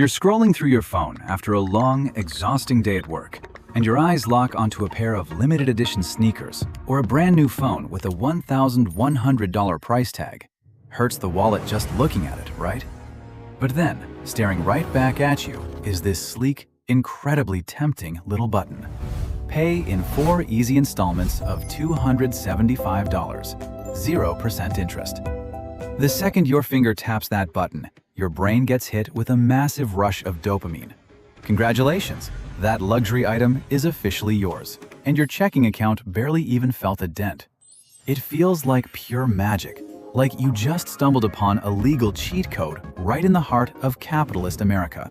You're scrolling through your phone after a long, exhausting day at work, and your eyes lock onto a pair of limited edition sneakers or a brand new phone with a $1,100 price tag. Hurts the wallet just looking at it, right? But then, staring right back at you is this sleek, incredibly tempting little button. Pay in 4 easy installments of $275, 0% interest. The second your finger taps that button, your brain gets hit with a massive rush of dopamine. Congratulations, that luxury item is officially yours, and your checking account barely even felt a dent. It feels like pure magic, like you just stumbled upon a legal cheat code right in the heart of capitalist America.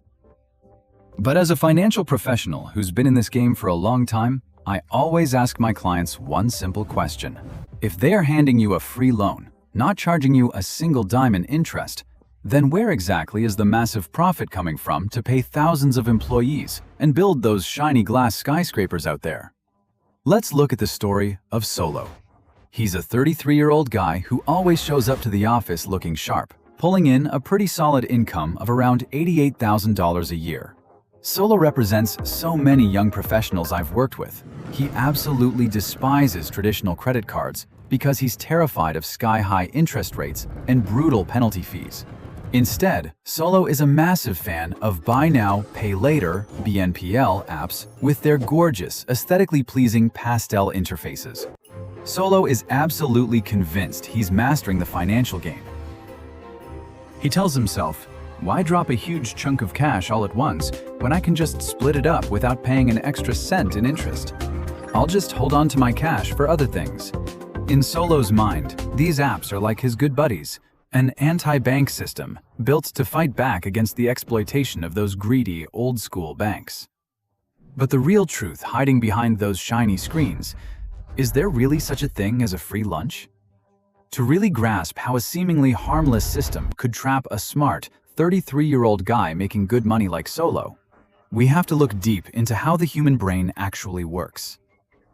But as a financial professional who's been in this game for a long time, I always ask my clients one simple question. If they're handing you a free loan, not charging you a single dime in interest, then where exactly is the massive profit coming from to pay thousands of employees and build those shiny glass skyscrapers out there? Let's look at the story of Solo. He's a 33-year-old guy who always shows up to the office looking sharp, pulling in a pretty solid income of around $88,000 a year. Solo represents so many young professionals I've worked with. He absolutely despises traditional credit cards because he's terrified of sky-high interest rates and brutal penalty fees. Instead, Solo is a massive fan of Buy Now, Pay Later (BNPL) apps with their gorgeous, aesthetically pleasing pastel interfaces. Solo is absolutely convinced he's mastering the financial game. He tells himself, "Why drop a huge chunk of cash all at once when I can just split it up without paying an extra cent in interest? I'll just hold on to my cash for other things." In Solo's mind, these apps are like his good buddies, an anti-bank system built to fight back against the exploitation of those greedy, old-school banks. But the real truth hiding behind those shiny screens, is there really such a thing as a free lunch? To really grasp how a seemingly harmless system could trap a smart, 33-year-old guy making good money like Solo, we have to look deep into how the human brain actually works.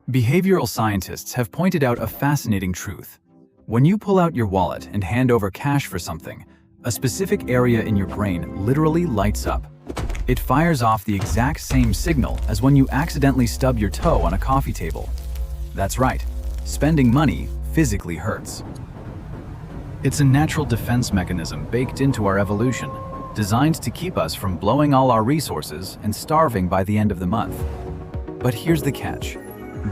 Behavioral scientists have pointed out a fascinating truth. When you pull out your wallet and hand over cash for something, a specific area in your brain literally lights up. It fires off the exact same signal as when you accidentally stub your toe on a coffee table. That's right, spending money physically hurts. It's a natural defense mechanism baked into our evolution, designed to keep us from blowing all our resources and starving by the end of the month. But here's the catch.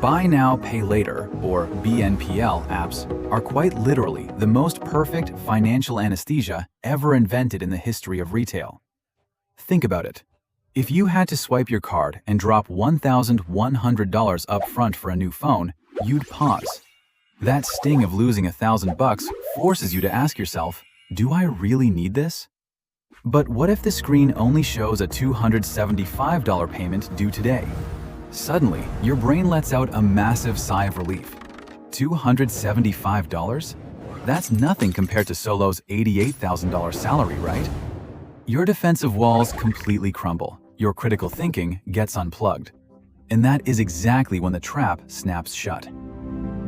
Buy Now, Pay Later, or BNPL apps are quite literally the most perfect financial anesthesia ever invented in the history of retail. Think about it. If you had to swipe your card and drop $1,100 up front for a new phone, you'd pause. That sting of losing $1,000 forces you to ask yourself, do I really need this? But what if the screen only shows a $275 payment due today? Suddenly, your brain lets out a massive sigh of relief. $275? That's nothing compared to Solo's $88,000 salary, right? Your defensive walls completely crumble. Your critical thinking gets unplugged. And that is exactly when the trap snaps shut.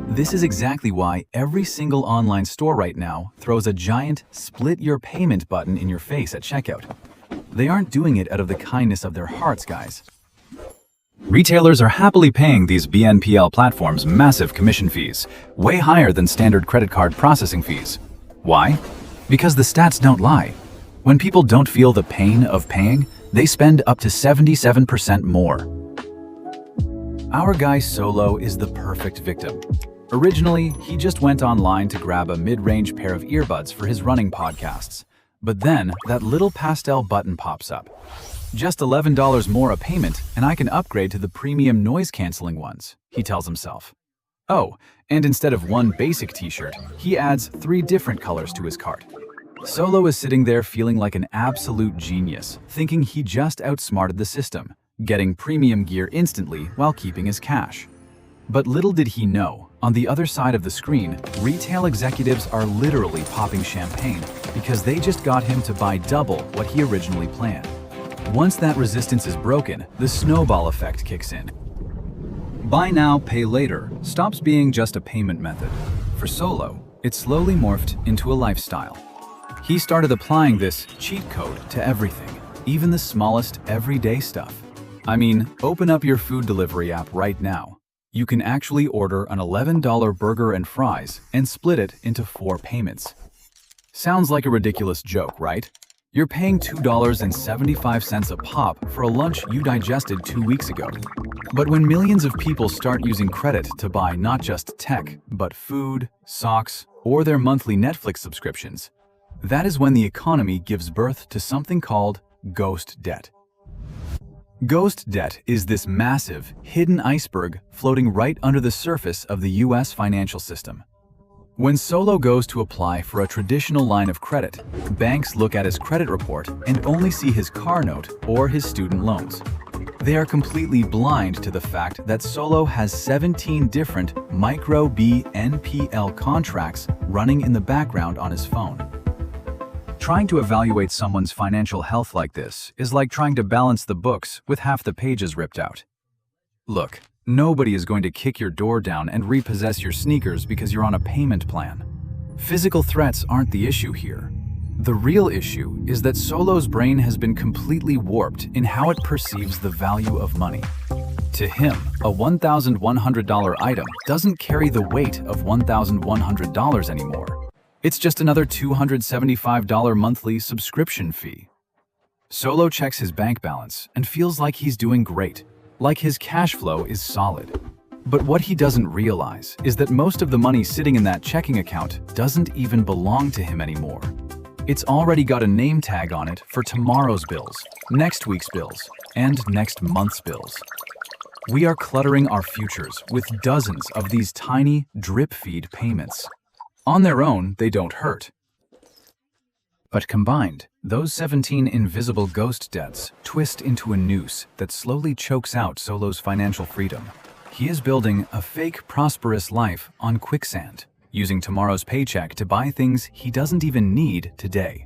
This is exactly why every single online store right now throws a giant split your payment button in your face at checkout. They aren't doing it out of the kindness of their hearts, guys. Retailers are happily paying these BNPL platforms massive commission fees, way higher than standard credit card processing fees. Why? Because the stats don't lie. When people don't feel the pain of paying, they spend up to 77% more. Our guy Solo is the perfect victim. Originally, he just went online to grab a mid-range pair of earbuds for his running podcasts. But then, that little pastel button pops up. Just $11 more a payment, and I can upgrade to the premium noise-canceling ones, he tells himself. Oh, and instead of one basic t-shirt, he adds 3 different colors to his cart. Solo is sitting there feeling like an absolute genius, thinking he just outsmarted the system, getting premium gear instantly while keeping his cash. But little did he know, on the other side of the screen, retail executives are literally popping champagne because they just got him to buy double what he originally planned. Once that resistance is broken, the snowball effect kicks in. Buy Now, Pay Later stops being just a payment method. For Solo, it slowly morphed into a lifestyle. He started applying this cheat code to everything. even the smallest everyday stuff. I mean, open up your food delivery app right now. You can actually order an $11 burger and fries and split it into 4 payments. Sounds like a ridiculous joke, right? You're paying $2.75 a pop for a lunch you digested 2 weeks ago. But when millions of people start using credit to buy not just tech, but food, socks, or their monthly Netflix subscriptions, that is when the economy gives birth to something called ghost debt. Ghost debt is this massive, hidden iceberg floating right under the surface of the US financial system. When Solo goes to apply for a traditional line of credit, banks look at his credit report and only see his car note or his student loans. They are completely blind to the fact that Solo has 17 different micro BNPL contracts running in the background on his phone. Trying to evaluate someone's financial health like this is like trying to balance the books with half the pages ripped out. Look, nobody is going to kick your door down and repossess your sneakers because you're on a payment plan. Physical threats aren't the issue here. The real issue is that Solo's brain has been completely warped in how it perceives the value of money. To him, a $1,100 item doesn't carry the weight of $1,100 anymore. It's just another $275 monthly subscription fee. Solo checks his bank balance and feels like he's doing great, like his cash flow is solid. But what he doesn't realize is that most of the money sitting in that checking account doesn't even belong to him anymore. It's already got a name tag on it for tomorrow's bills, next week's bills, and next month's bills. We are cluttering our futures with dozens of these tiny drip-feed payments. On their own, they don't hurt. But combined, those 17 invisible ghost debts twist into a noose that slowly chokes out Solo's financial freedom. He is building a fake, prosperous life on quicksand, using tomorrow's paycheck to buy things he doesn't even need today.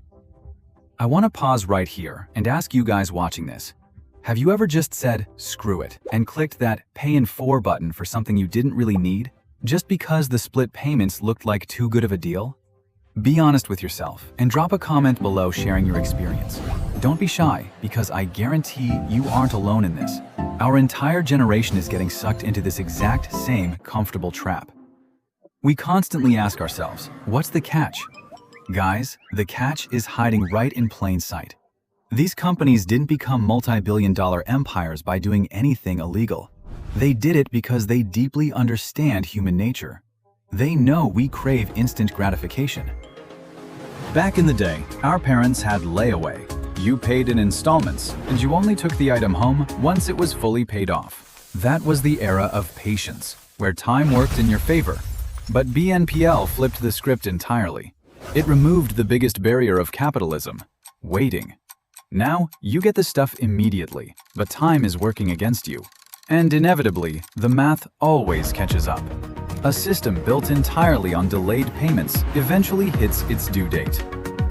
I want to pause right here and ask you guys watching this. Have you ever just said, screw it, and clicked that Pay in 4 button for something you didn't really need, just because the split payments looked like too good of a deal? Be honest with yourself and drop a comment below sharing your experience. Don't be shy, because I guarantee you aren't alone in this. Our entire generation is getting sucked into this exact same comfortable trap. We constantly ask ourselves, what's the catch? Guys, the catch is hiding right in plain sight. These companies didn't become multi-billion-dollar empires by doing anything illegal. They did it because they deeply understand human nature. They know we crave instant gratification. Back in the day, our parents had layaway. You paid in installments, and you only took the item home once it was fully paid off. That was the era of patience, where time worked in your favor. But BNPL flipped the script entirely. It removed the biggest barrier of capitalism: waiting. Now, you get the stuff immediately, but time is working against you. And inevitably, the math always catches up. A system built entirely on delayed payments eventually hits its due date.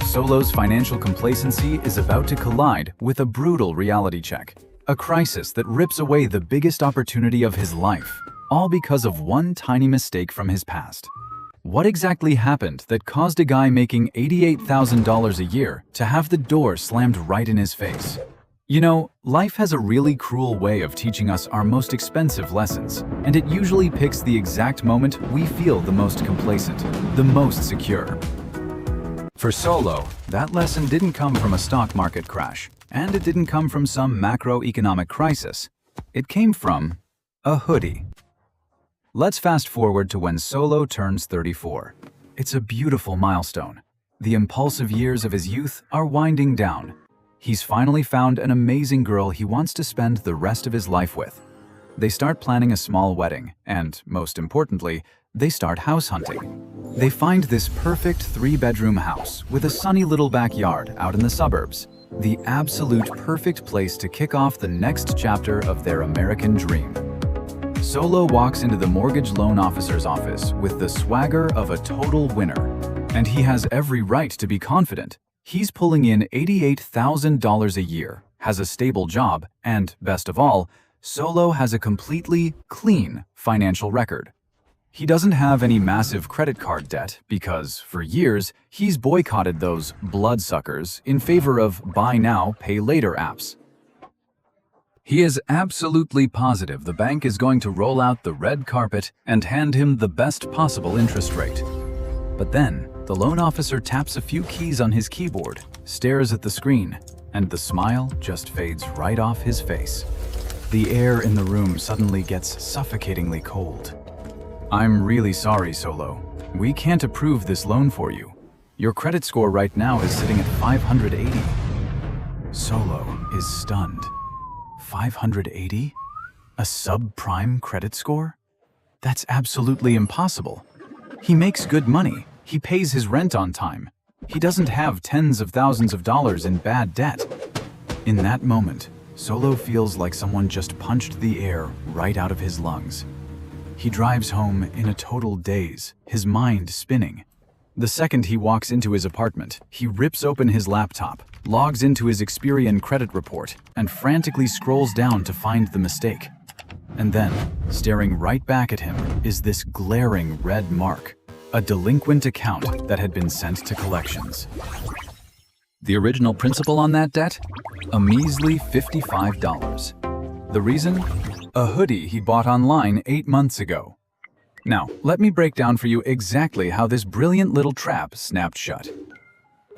Solo's financial complacency is about to collide with a brutal reality check. A crisis that rips away the biggest opportunity of his life, all because of one tiny mistake from his past. What exactly happened that caused a guy making $88,000 a year to have the door slammed right in his face? You know, life has a really cruel way of teaching us our most expensive lessons, and it usually picks the exact moment we feel the most complacent, the most secure. For Solo, that lesson didn't come from a stock market crash, and it didn't come from some macroeconomic crisis. It came from a hoodie. Let's fast forward to when Solo turns 34. It's a beautiful milestone. The impulsive years of his youth are winding down. He's finally found an amazing girl he wants to spend the rest of his life with. They start planning a small wedding, and, most importantly, they start house hunting. They find this perfect 3-bedroom house with a sunny little backyard out in the suburbs. The absolute perfect place to kick off the next chapter of their American dream. Solo walks into the mortgage loan officer's office with the swagger of a total winner. And he has every right to be confident. He's pulling in $88,000 a year, has a stable job, and, best of all, Solo has a completely clean financial record. He doesn't have any massive credit card debt because, for years, he's boycotted those bloodsuckers in favor of buy now, pay later apps. He is absolutely positive the bank is going to roll out the red carpet and hand him the best possible interest rate. But then, the loan officer taps a few keys on his keyboard, stares at the screen, and the smile just fades right off his face. The air in the room suddenly gets suffocatingly cold. "I'm really sorry, Solo. We can't approve this loan for you. Your credit score right now is sitting at 580. Solo is stunned. 580? A subprime credit score? That's absolutely impossible. He makes good money. He pays his rent on time. He doesn't have tens of thousands of dollars in bad debt. In that moment, Solo feels like someone just punched the air right out of his lungs. He drives home in a total daze, his mind spinning. The second he walks into his apartment, he rips open his laptop, logs into his Experian credit report, and frantically scrolls down to find the mistake. And then, staring right back at him, is this glaring red mark, a delinquent account that had been sent to collections. The original principal on that debt? A measly $55. The reason? A hoodie he bought online 8 months ago. Now, let me break down for you exactly how this brilliant little trap snapped shut.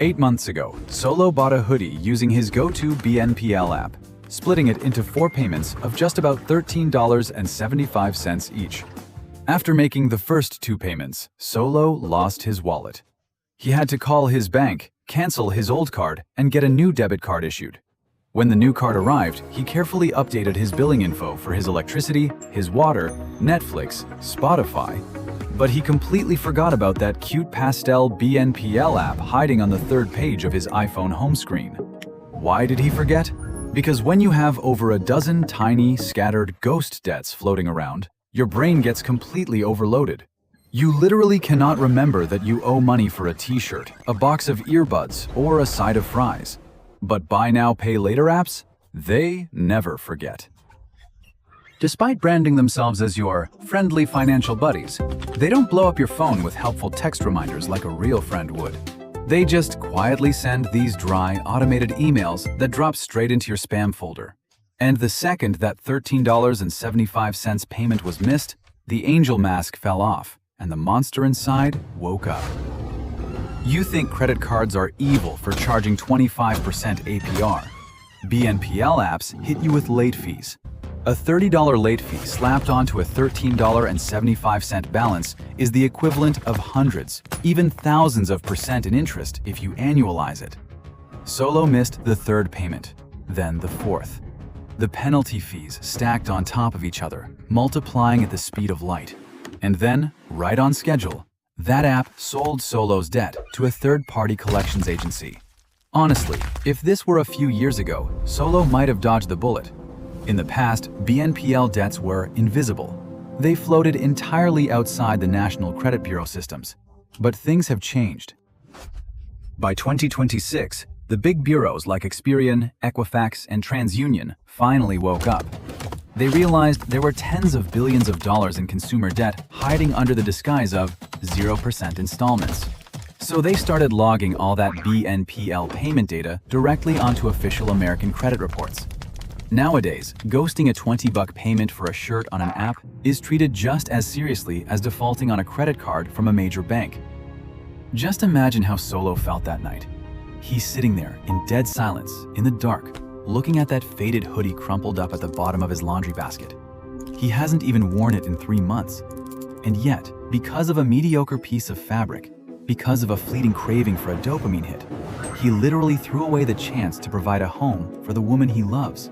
8 months ago, Solo bought a hoodie using his go-to BNPL app, splitting it into 4 payments of just about $13.75 each. After making the first 2 payments, Solo lost his wallet. He had to call his bank, cancel his old card, and get a new debit card issued. When the new card arrived, he carefully updated his billing info for his electricity, his water, Netflix, Spotify, but he completely forgot about that cute pastel BNPL app hiding on the 3rd page of his iPhone home screen. Why did he forget? Because when you have over a dozen tiny, scattered ghost debts floating around, your brain gets completely overloaded. You literally cannot remember that you owe money for a t-shirt, a box of earbuds, or a side of fries. But buy now, pay later apps? They never forget. Despite branding themselves as your friendly financial buddies, they don't blow up your phone with helpful text reminders like a real friend would. They just quietly send these dry, automated emails that drop straight into your spam folder. And the second that $13.75 payment was missed, the angel mask fell off, and the monster inside woke up. You think credit cards are evil for charging 25% APR. BNPL apps hit you with late fees. A $30 late fee slapped onto a $13.75 balance is the equivalent of hundreds, even thousands of percent in interest if you annualize it. Solo missed the 3rd payment, then the 4th. The penalty fees stacked on top of each other, multiplying at the speed of light. And then, right on schedule, that app sold Solo's debt to a third-party collections agency. Honestly, if this were a few years ago, Solo might have dodged the bullet. In the past, BNPL debts were invisible. They floated entirely outside the National Credit Bureau systems. But things have changed. By 2026, the big bureaus like Experian, Equifax, and TransUnion finally woke up. They realized there were tens of billions of dollars in consumer debt hiding under the disguise of 0% installments. So they started logging all that BNPL payment data directly onto official American credit reports. Nowadays, ghosting a $20 payment for a shirt on an app is treated just as seriously as defaulting on a credit card from a major bank. Just imagine how Solo felt that night. He's sitting there in dead silence, in the dark, looking at that faded hoodie crumpled up at the bottom of his laundry basket. He hasn't even worn it in 3 months. And yet, because of a mediocre piece of fabric, because of a fleeting craving for a dopamine hit, he literally threw away the chance to provide a home for the woman he loves.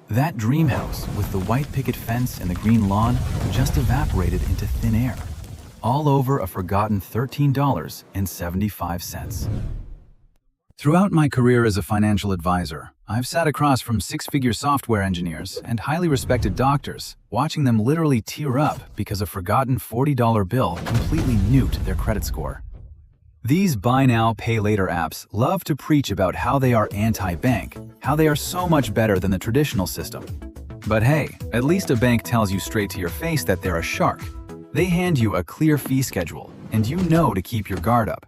That dream house with the white picket fence and the green lawn just evaporated into thin air, all over a forgotten $13.75. Throughout my career as a financial advisor, I've sat across from 6-figure software engineers and highly respected doctors, watching them literally tear up because a forgotten $40 bill completely nuked their credit score. These buy now, pay later apps love to preach about how they are anti-bank, how they are so much better than the traditional system. But hey, at least a bank tells you straight to your face that they're a shark. They hand you a clear fee schedule, and you know to keep your guard up.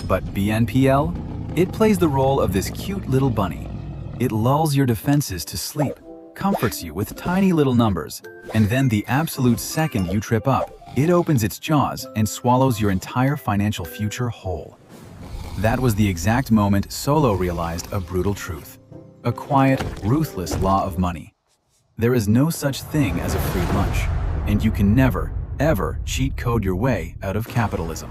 But BNPL? It plays the role of this cute little bunny. It lulls your defenses to sleep, comforts you with tiny little numbers, and then the absolute second you trip up, it opens its jaws and swallows your entire financial future whole. That was the exact moment Solo realized a brutal truth. A quiet, ruthless law of money. There is no such thing as a free lunch, and you can never, ever cheat code your way out of capitalism.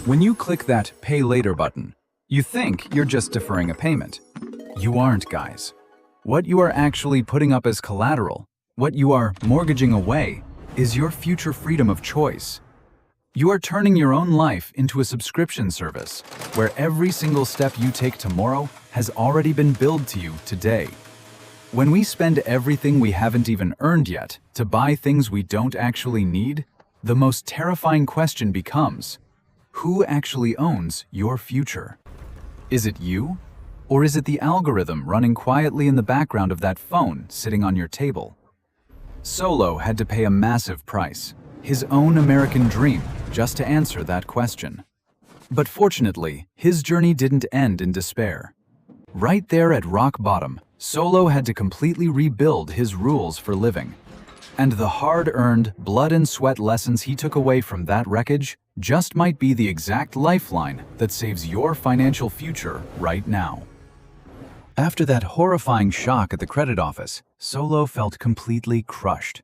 When you click that Pay Later button, you think you're just deferring a payment. You aren't, guys. What you are actually putting up as collateral, what you are mortgaging away, is your future freedom of choice. You are turning your own life into a subscription service, where every single step you take tomorrow has already been billed to you today. When we spend everything we haven't even earned yet to buy things we don't actually need, the most terrifying question becomes, who actually owns your future? Is it you? Or is it the algorithm running quietly in the background of that phone sitting on your table? Solo had to pay a massive price, his own American dream, just to answer that question. But fortunately, his journey didn't end in despair. Right there at rock bottom, Solo had to completely rebuild his rules for living. And the hard-earned, blood and sweat lessons he took away from that wreckage just might be the exact lifeline that saves your financial future right now. After that horrifying shock at the credit office, Solo felt completely crushed.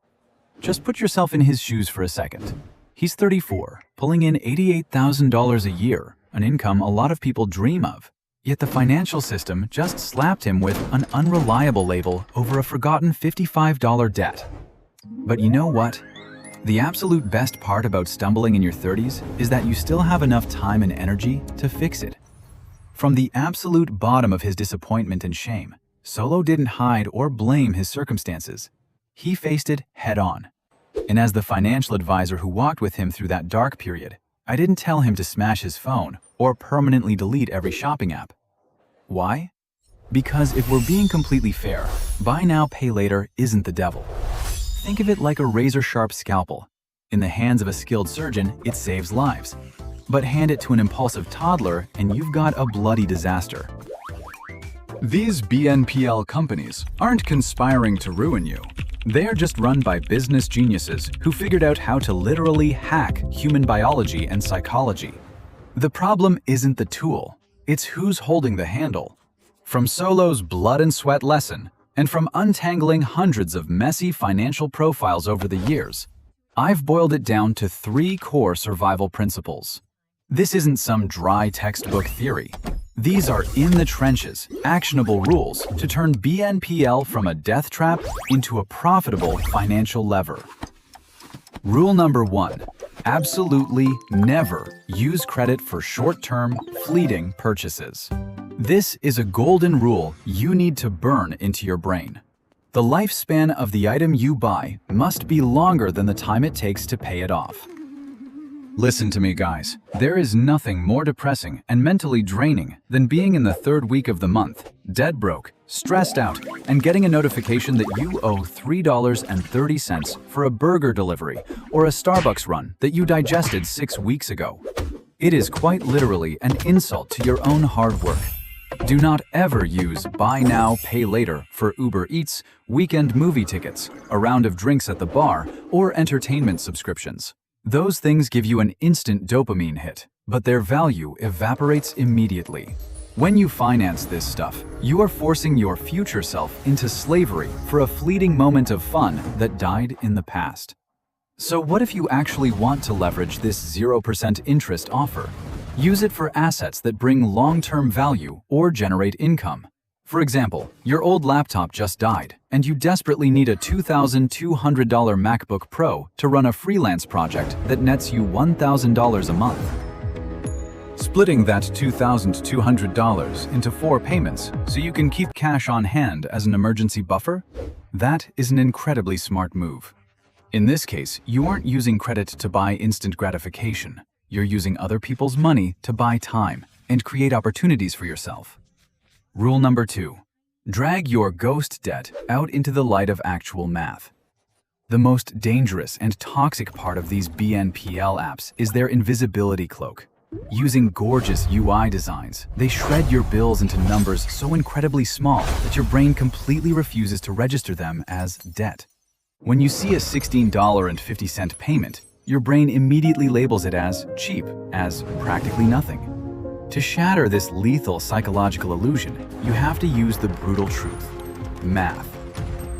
Just put yourself in his shoes for a second. He's 34, pulling in $88,000 a year, an income a lot of people dream of. Yet the financial system just slapped him with an unreliable label over a forgotten $55 debt. But you know what? The absolute best part about stumbling in your 30s is that you still have enough time and energy to fix it. From the absolute bottom of his disappointment and shame, Solo didn't hide or blame his circumstances. He faced it head-on. And as the financial advisor who walked with him through that dark period, I didn't tell him to smash his phone or permanently delete every shopping app. Why? Because if we're being completely fair, buy now, pay later isn't the devil. Think of it like a razor-sharp scalpel. In the hands of a skilled surgeon, it saves lives. But hand it to an impulsive toddler and you've got a bloody disaster. These BNPL companies aren't conspiring to ruin you. They are just run by business geniuses who figured out how to literally hack human biology and psychology. The problem isn't the tool, it's who's holding the handle. From Solo's blood and sweat lesson, and from untangling hundreds of messy financial profiles over the years, I've boiled it down to 3 core survival principles. This isn't some dry textbook theory. These are in-the-trenches, actionable rules to turn BNPL from a death trap into a profitable financial lever. Rule number 1. Absolutely never use credit for short-term, fleeting purchases. This is a golden rule you need to burn into your brain. The lifespan of the item you buy must be longer than the time it takes to pay it off. Listen to me, guys. There is nothing more depressing and mentally draining than being in the 3rd week of the month, dead broke, stressed out, and getting a notification that you owe $3.30 for a burger delivery or a Starbucks run that you digested 6 weeks ago. It is quite literally an insult to your own hard work. Do not ever use buy now, pay later for Uber Eats, weekend movie tickets, a round of drinks at the bar, or entertainment subscriptions. Those things give you an instant dopamine hit, but their value evaporates immediately. When you finance this stuff, you are forcing your future self into slavery for a fleeting moment of fun that died in the past. So what if you actually want to leverage this 0% interest offer? Use it for assets that bring long-term value or generate income. For example, your old laptop just died, and you desperately need a $2,200 MacBook Pro to run a freelance project that nets you $1,000 a month. Splitting that $2,200 into 4 payments so you can keep cash on hand as an emergency buffer? That is an incredibly smart move. In this case, you aren't using credit to buy instant gratification. You're using other people's money to buy time and create opportunities for yourself. Rule number 2. Drag your ghost debt out into the light of actual math. The most dangerous and toxic part of these BNPL apps is their invisibility cloak. Using gorgeous UI designs, they shred your bills into numbers so incredibly small that your brain completely refuses to register them as debt. When you see a $16.50 payment, your brain immediately labels it as cheap, as practically nothing. To shatter this lethal psychological illusion, you have to use the brutal truth: math.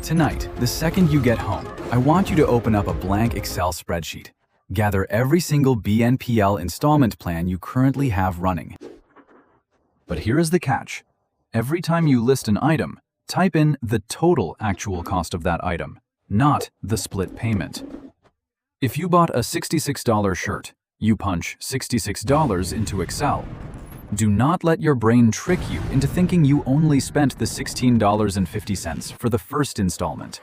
Tonight, the second you get home, I want you to open up a blank Excel spreadsheet. Gather every single BNPL installment plan you currently have running. But here is the catch. Every time you list an item, type in the total actual cost of that item, not the split payment. If you bought a $66 shirt, you punch $66 into Excel. Do not let your brain trick you into thinking you only spent the $16.50 for the first installment.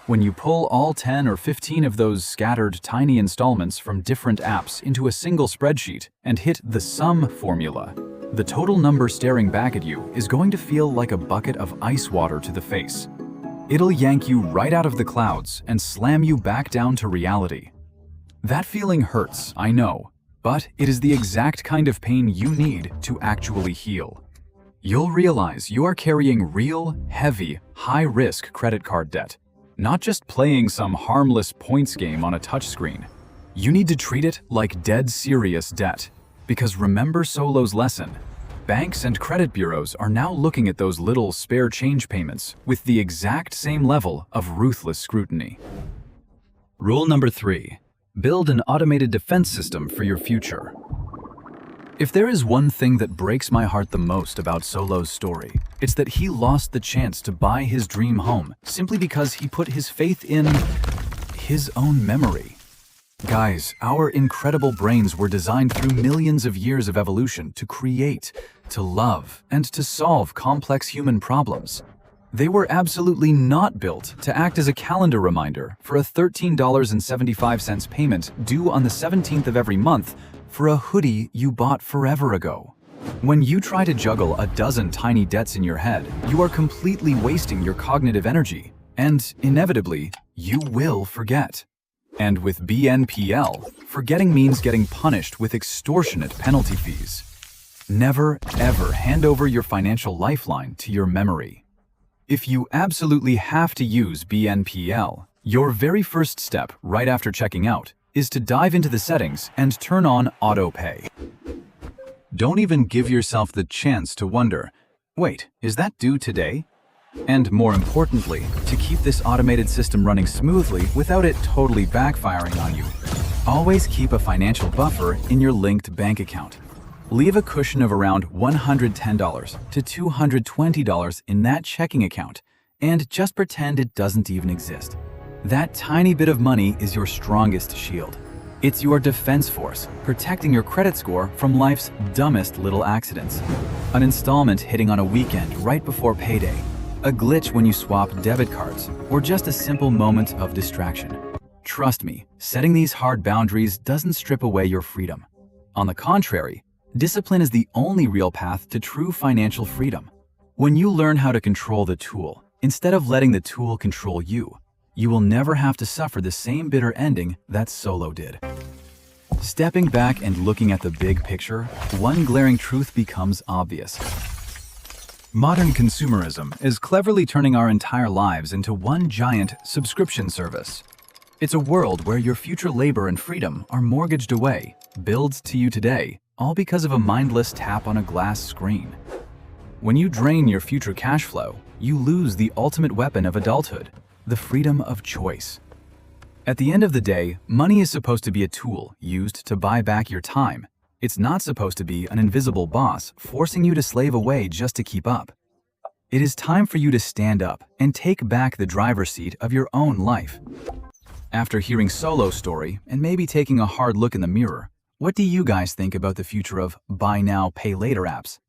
When you pull all 10 or 15 of those scattered tiny installments from different apps into a single spreadsheet and hit the sum formula, the total number staring back at you is going to feel like a bucket of ice water to the face. It'll yank you right out of the clouds and slam you back down to reality. That feeling hurts, I know, but it is the exact kind of pain you need to actually heal. You'll realize you are carrying real, heavy, high-risk credit card debt, not just playing some harmless points game on a touchscreen. You need to treat it like dead serious debt, because remember Solo's lesson. Banks and credit bureaus are now looking at those little spare change payments with the exact same level of ruthless scrutiny. Rule number 3. Build an automated defense system for your future. If there is one thing that breaks my heart the most about Solo's story, it's that he lost the chance to buy his dream home simply because he put his faith in his own memory. Guys, our incredible brains were designed through millions of years of evolution to create, to love, and to solve complex human problems. They were absolutely not built to act as a calendar reminder for a $13.75 payment due on the 17th of every month for a hoodie you bought forever ago. When you try to juggle a dozen tiny debts in your head, you are completely wasting your cognitive energy, and inevitably, you will forget. And with BNPL, forgetting means getting punished with extortionate penalty fees. Never, ever hand over your financial lifeline to your memory. If you absolutely have to use BNPL, your very first step right after checking out is to dive into the settings and turn on Autopay. Don't even give yourself the chance to wonder, wait, is that due today? And more importantly, to keep this automated system running smoothly without it totally backfiring on you, always keep a financial buffer in your linked bank account. Leave a cushion of around $110 to $220 in that checking account, and just pretend it doesn't even exist. That tiny bit of money is your strongest shield. It's your defense force, protecting your credit score from life's dumbest little accidents. An installment hitting on a weekend right before payday, a glitch when you swap debit cards, or just a simple moment of distraction. Trust me, setting these hard boundaries doesn't strip away your freedom. On the contrary, discipline is the only real path to true financial freedom. When you learn how to control the tool, instead of letting the tool control you, you will never have to suffer the same bitter ending that Solo did. Stepping back and looking at the big picture, one glaring truth becomes obvious. Modern consumerism is cleverly turning our entire lives into one giant subscription service. It's a world where your future labor and freedom are mortgaged away, billed to you today, all because of a mindless tap on a glass screen. When you drain your future cash flow, you lose the ultimate weapon of adulthood, the freedom of choice. At the end of the day, money is supposed to be a tool used to buy back your time. It's not supposed to be an invisible boss forcing you to slave away just to keep up. It is time for you to stand up and take back the driver's seat of your own life. After hearing Solo's story and maybe taking a hard look in the mirror, what do you guys think about the future of buy now, pay later apps?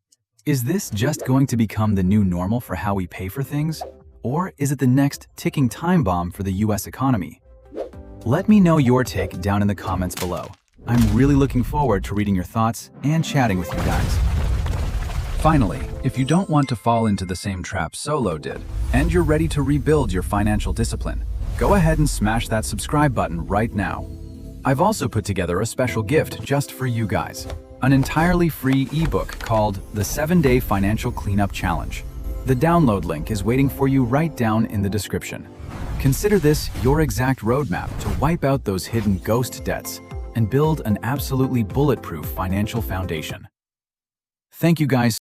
Is this just going to become the new normal for how we pay for things? Or is it the next ticking time bomb for the US economy? Let me know your take down in the comments below. I'm really looking forward to reading your thoughts and chatting with you guys. Finally, if you don't want to fall into the same trap Solo did, and you're ready to rebuild your financial discipline, go ahead and smash that subscribe button right now. I've also put together a special gift just for you guys, an entirely free ebook called The 7-Day Financial Cleanup Challenge. The download link is waiting for you right down in the description. Consider this your exact roadmap to wipe out those hidden ghost debts and build an absolutely bulletproof financial foundation. Thank you guys